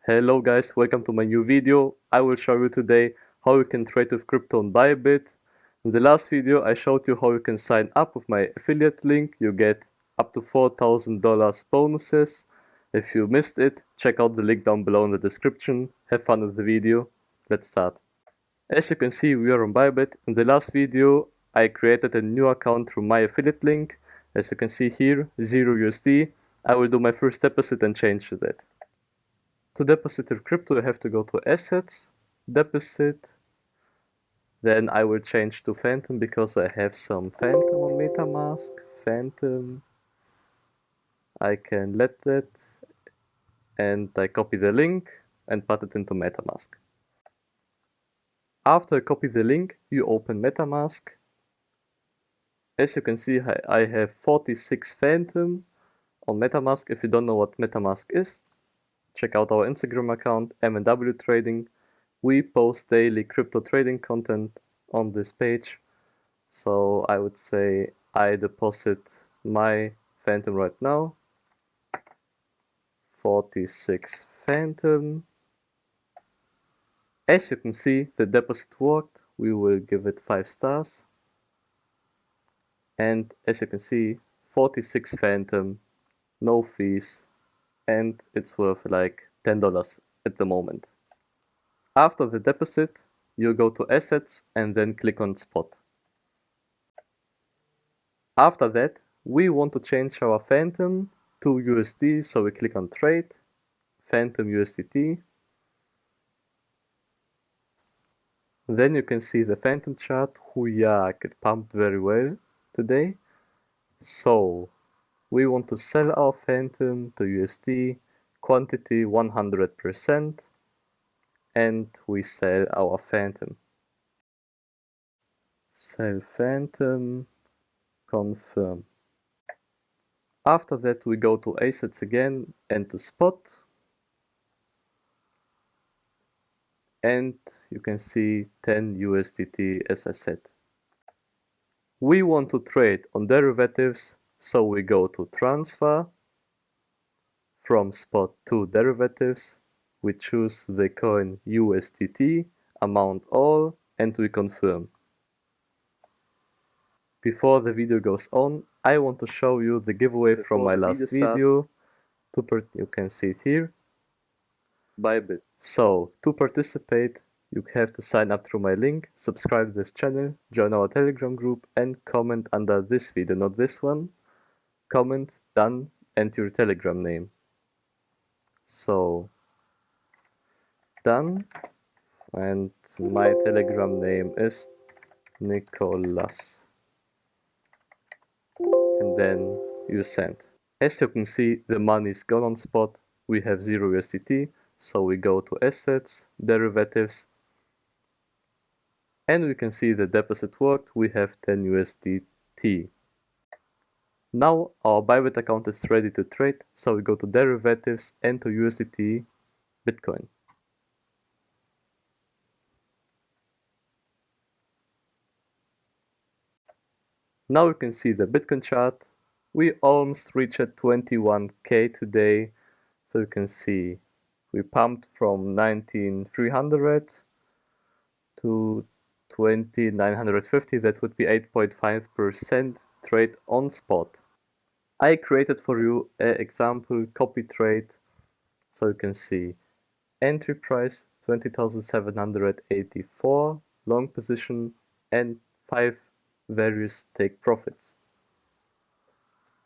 Hello guys, welcome to my new video. I will show you today how you can trade with crypto on ByBit. In the last video I showed you how you can sign up with my affiliate link. You get up to $4,000 bonuses. If you missed it, check out the link down below in the description. Have fun with the video. Let's start. As you can see, we are on ByBit. In the last video I created a new account through my affiliate link. As you can see here, 0 USD. I will do my first deposit and change that. To deposit your crypto, you have to go to Assets, Deposit. Then I will change to Phantom because I have some Phantom on MetaMask. Phantom. I can let that. And I copy the link and put it into MetaMask. After I copy the link, you open MetaMask. As you can see, I have 46 Phantom on MetaMask. If you don't know what MetaMask is, check out our Instagram account, M&WTrading. We post daily crypto trading content on this page. So I would say I deposit my Phantom right now. 46 Phantom. As you can see, the deposit worked. We will give it 5 stars. And as you can see, 46 Phantom, no fees, and it's worth like $10 at the moment. After the deposit, you go to Assets and then click on Spot. After that, we want to change our Phantom to USD, so we click on Trade, Phantom USDT. Then you can see the Phantom chart. Huyak, it pumped very well today. So we want to sell our Phantom to USD, quantity 100%, and we sell our Phantom. Sell Phantom, confirm. After that we go to Assets again and to Spot. And you can see 10 USDT as I said. We want to trade on derivatives, so we go to Transfer. From Spot to Derivatives, we choose the coin USDT, amount all, and we confirm. Before the video goes on, I want to show you the giveaway from my last video. You can see it here. ByBit. So, to participate, you have to sign up through my link, subscribe to this channel, join our Telegram group, and comment under this video, not this one. Comment, done, and your Telegram name. So, done, and my Telegram name is Nicholas. And then you send. As you can see, the money is gone on Spot. We have 0 USDT, so we go to Assets, Derivatives, and we can see the deposit worked. We have 10 USDT. Now our ByBit account is ready to trade, so we go to Derivatives and to USDT Bitcoin. Now you can see the Bitcoin chart. We almost reached 21k today, so you can see we pumped from 19,300 to 2,950. That would be 8.5% trade on Spot. I created for you an example copy trade, so you can see entry price 20,784, long position, and 5 various take profits.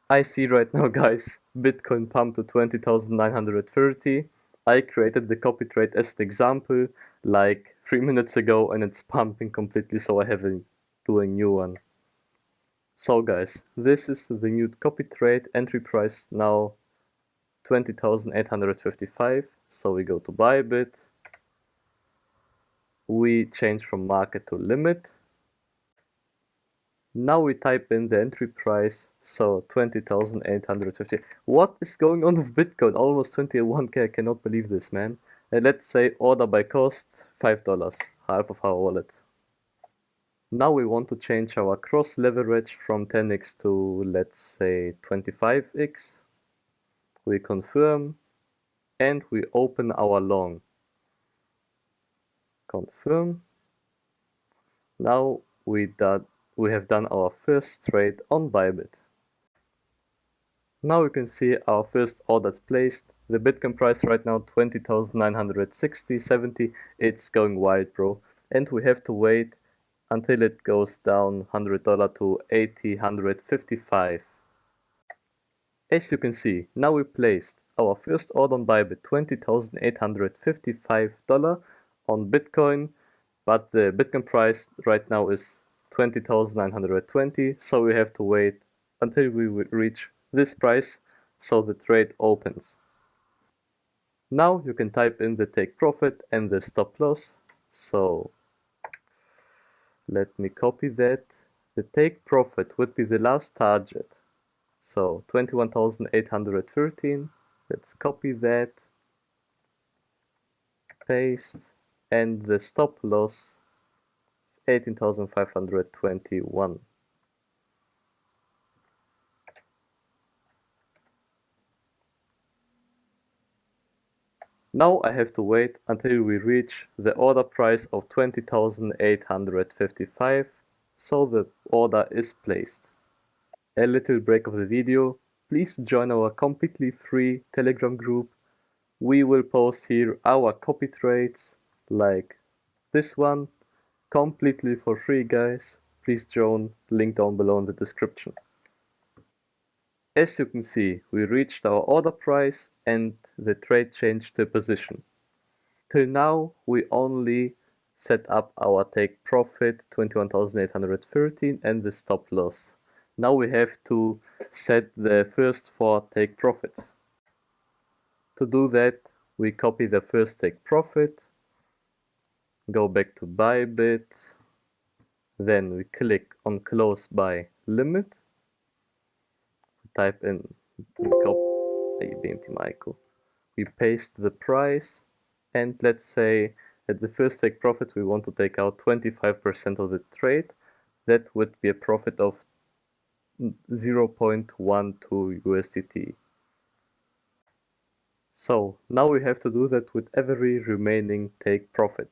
I see right now, guys, Bitcoin pumped to 20,930. I created the copy trade as an example like 3 minutes ago, and it's pumping completely, so I have to do a new one. So guys, this is the new copy trade. Entry price now 20,855. So we go to ByBit. We change from market to limit. Now we type in the entry price, so 20,850. What is going on with Bitcoin? Almost 21k, I cannot believe this, man. And let's say order by cost, $5, half of our wallet. Now we want to change our cross leverage from 10x to, let's say, 25x. We confirm. and we open our long. Confirm. Now we have done our first trade on ByBit. Now you can see our first orders placed. The Bitcoin price right now 20,960.70. It's going wild, bro. And we have to wait until it goes down $100 to 80,155. As you can see, now we placed our first order on ByBit, $20,855 on Bitcoin, but the Bitcoin price right now is 20,920, so we have to wait until we reach this price so the trade opens. Now you can type in the take profit and the stop loss. So let me copy that. The take profit would be the last target. So 21,813. Let's copy that, paste, and the stop loss is 18,521. Now I have to wait until we reach the order price of 20,855, so the order is placed. A little break of the video. Please join our completely free Telegram group. We will post here our copy trades like this one completely for free, guys. Please join, link down below in the description. As you can see, we reached our order price and the trade changed the position. Till now, we only set up our take profit 21,813 and the stop loss. Now we have to set the first 4 take profits. To do that, we copy the first take profit, go back to ByBit, then we click on close by limit, type in, we paste the price, and let's say at the first take profit we want to take out 25% of the trade. That would be a profit of 0.12 USDT. So now we have to do that with every remaining take profit.